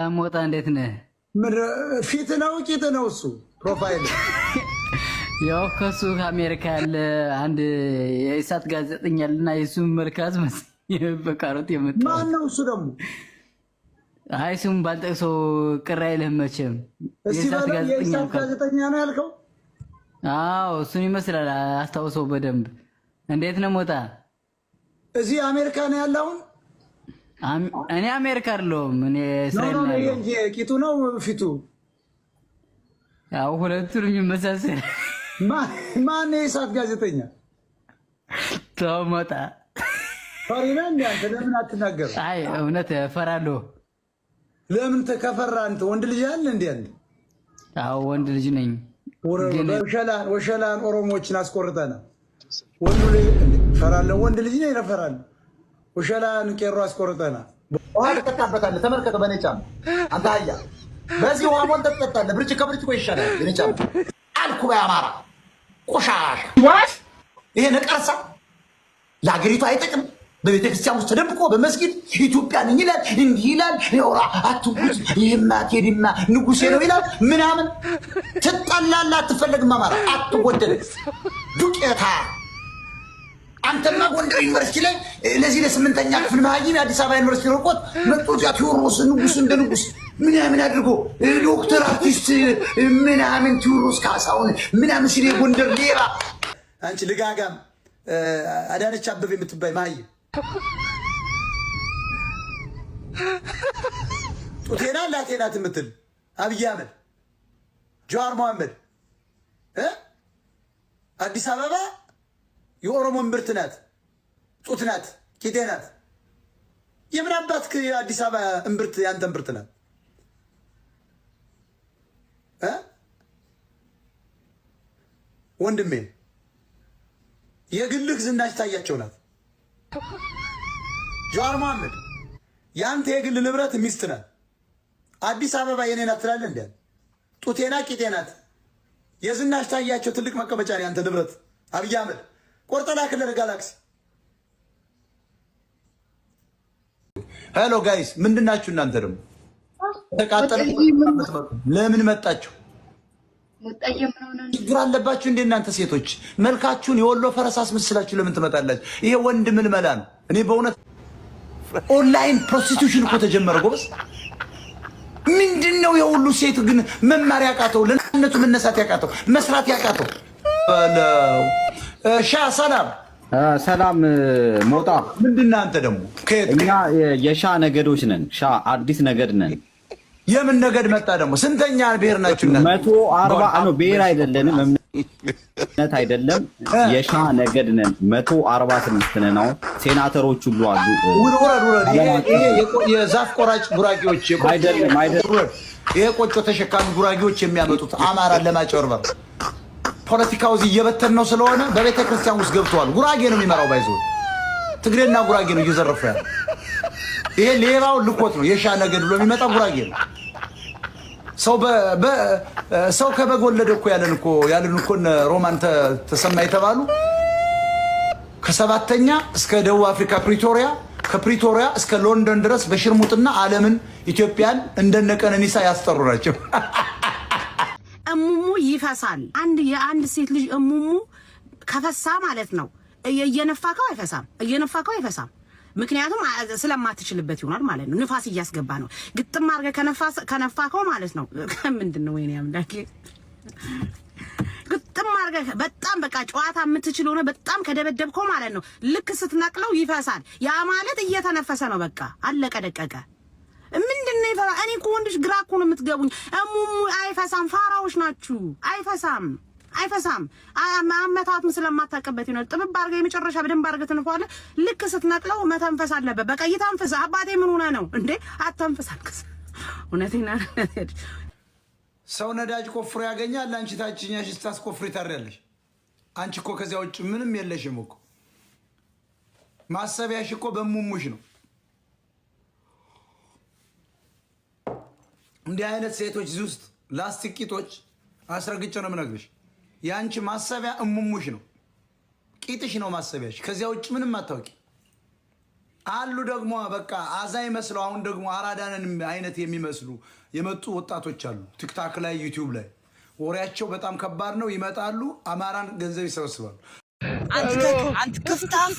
ሞጣ እንዴት ነህ? ፊት ነው ቂጥ ነው እሱ ፕሮፋይል ያው ከሱ ከአሜሪካ ያለ አንድ የኢሳት ጋዜጠኛ አለና የሱን መልካዝ በካሮት የመጣው ማን ነው እሱ ደግሞ? አይ ስም ባልጠቅሰው ቅር አይልህም መቼም። የኢሳት ጋዜጠኛ ነው ያልከው? አዎ እሱን ይመስላል። አስታውሰው በደንብ። እንዴት ነው ሞጣ? እዚህ አሜሪካ ነው ያለው? እኔ አሜሪካ አይደለሁም፣ እኔ እስራኤል ነው ያለው። ቂጡ ነው ፊቱ? ያው ሁለቱንም ይመሳሰል። ማን ነው የኢሳት ጋዜጠኛ? ተው ሞጣ ፈሪና እንዴ አንተ ለምን አትናገር? አይ እውነት እፈራለሁ። ለምን ተከፈራ? አንተ ወንድ ልጅ አለ እንዴ አንተ? አዎ ወንድ ልጅ ነኝ። ወሸላን ኦሮሞዎችን አስቆርጠና ወንድ ልጅ ፈራለሁ። ወንድ ልጅ ነኝ እፈራለሁ። ወሸላን ቄሮ አስቆርጠና ውሃ ትጠጣበታለህ። ተመልከተ በኔ ጫማ አንተ አያ በዚህ ውሃ ሞልተ ትጠጣለህ። ብርጭ ከብርጭቆ ይሻላል። በኔ ጫማ አልኩ በአማራ ቆሻሻ ይሄ ነቀርሳ ለሀገሪቱ አይጠቅም። በቤተ ክርስቲያን ውስጥ ተደብቆ በመስጊድ ኢትዮጵያ ነኝ ይላል፣ እንዲህ ይላል። ኦራ አትጉት ይሄማ ቴዲማ ንጉሴ ነው ይላል ምናምን። ትጠላላ አትፈለግም። አማራ አትወደድ ዱቄታ። አንተማ ጎንደር ዩኒቨርሲቲ ላይ ለዚህ ለስምንተኛ ክፍል መሀይም የአዲስ አበባ ዩኒቨርሲቲ ርቆት መጥቶ እዚያ ቴዎድሮስ ንጉስ እንደ ንጉስ ምናምን አድርጎ ዶክተር አርቲስት ምናምን ቴዎድሮስ ካሳሁን ምናምን ሲል ጎንደር ሌባ። አንቺ ልጋጋም አዳነች አበበ የምትባይ መሀይም ጡቴና ላቴናት የምትል አብይ አህመድ ጀዋር መሐመድ አዲስ አበባ የኦሮሞ እምብርት ናት፣ ጡት ናት፣ ቂጤ ናት። የምን አባትክ የአዲስ አበባ እምብርት ያንተ እምብርት ናት? ወንድሜ የግልህ ዝናሽ ታያቸው ናት። ጀዋር መሐመድ ያንተ የግል ንብረት ሚስት ናት። አዲስ አበባ የኔ ናት ትላለህ እንዴ? ጡቴና ቂጤ ናት። የዝናሽ ታያቸው ትልቅ መቀመጫ ነው ያንተ ንብረት። አብይ አህመድ ቆርጠላ ክለር ጋላክሲ። ሄሎ ጋይስ ምንድናችሁ እናንተ? ደግሞ ተቃጠለ። ለምን መጣችሁ? ችግር አለባችሁ እንዴ እናንተ ሴቶች? መልካችሁን የወሎ ፈረስ አስመስላችሁ ለምን ትመጣላችሁ? ይሄ ወንድ ምልመላ ነው። እኔ በእውነት ኦንላይን ፕሮስቲቱሽን እኮ ተጀመረ ጎበዝ። ምንድነው የሁሉ ሴት ግን መማር ያቃተው፣ ለነቱ መነሳት ያቃተው፣ መስራት ያቃተው? ሻ ሰላም ሰላም ሞጣ ምንድነው? አንተ ደግሞ እኛ የሻ ነገዶች ነን። ሻ አዲስ ነገድ ነን። የምን ነገድ መጣ ደግሞ? ስንተኛ ብሔር ናችሁ እናንተ? 140 ነው። ብሔር አይደለንም፣ እምነት አይደለም። የሻ ነገድ ነን። 146 ነን። አሁን ሴናተሮች ሁሉ አሉ። ውረድ። ይሄ የዛፍ ቆራጭ ጉራጌዎች አይደለም። ይሄ ቆጮ ተሸካሚ ጉራጌዎች የሚያመጡት አማራን ለማጨርበር ፖለቲካው እዚህ እየበተን ነው ስለሆነ በቤተ ክርስቲያን ውስጥ ገብተዋል። ጉራጌ ነው የሚመራው። ባይዘው ትግሬና ጉራጌ ነው እየዘረፉ ያለው። ይሄ ሌባው ልኮት ነው። የሻ ነገድ ብሎ የሚመጣ ጉራጌ ነው። ሰው ከበግ ወለደ እኮ ያለን እኮ ሮማን ተሰማ የተባሉ ከሰባተኛ እስከ ደቡብ አፍሪካ ፕሪቶሪያ፣ ከፕሪቶሪያ እስከ ሎንዶን ድረስ በሽርሙጥና ዓለምን ኢትዮጵያን እንደነ ቀነኒሳ ያስጠሩ ናቸው። እሙሙ ይፈሳል። የአንድ ሴት ልጅ እሙሙ ከፈሳ ማለት ነው እየነፋከው አይፈሳም። ምክንያቱም ስለማትችልበት ይሆናል ማለት ነው። ንፋስ እያስገባ ነው። ግጥም አድርገህ ከነፋከው ማለት ነው። ምንድነው ወይኔ አምላኬ፣ ግጥም አድርገህ በጣም በቃ ጨዋታ የምትችል ሆነ በጣም ከደበደብከው ማለት ነው ልክ ስትነቅለው ይፈሳል። ያ ማለት እየተነፈሰ ነው። በቃ አለቀ ደቀቀ። ምንድነው ይፈራ? እኔ እኮ ወንድሽ ግራ እኮ ነው የምትገቡኝ። እሙሙ አይፈሳም። ፋራዎች ናችሁ። አይፈሳም። አመታቱን ስለማታውቅበት ይሆናል። ጥብብ አድርገህ የመጨረሻ በደንብ አድርገህ ትንፋለህ። ልክ ስትነቅለው መተንፈስ አለበት። በቃ ይተንፈስ። አባቴ ምን ሆነ ነው እንዴ? አተንፈስ አልከስ። እውነቴን አይደል? ሰው ነዳጅ ቆፍሮ ያገኛል። አንቺ ታችኛሽ ስታስቆፍሪ ታሪያለሽ። አንቺ እኮ ከዚያ ውጭ ምንም የለሽም እኮ። ማሰቢያሽ እኮ በሙሙሽ ነው። እንዲህ አይነት ሴቶች እዚህ ውስጥ ላስቲክ ቂጦች አስረግጬ ነው የምነግርሽ። የአንቺ ማሰቢያ እሙሙሽ ነው፣ ቂጥሽ ነው ማሰቢያሽ። ከዚያ ውጭ ምንም አታውቂ። አሉ ደግሞ በቃ አዛኝ መስለው አሁን ደግሞ አራዳንን አይነት የሚመስሉ የመጡ ወጣቶች አሉ። ቲክታክ ላይ ዩቲዩብ ላይ ወሬያቸው በጣም ከባድ ነው። ይመጣሉ፣ አማራን ገንዘብ ይሰበስባሉ። አንተ ክፍታፍ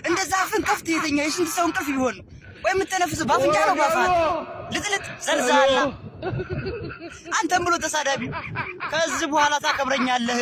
እንደዛ አፍን ከፍት የተኛ የስንት ሰው እንቅልፍ ቢሆን ወይ የምትነፍሰው ባፍንጫ ነው ባፋት ልጥልጥ ዘልዛላ አንተም ብሎ ተሳዳቢ ከዚህ በኋላ ታከብረኛለህ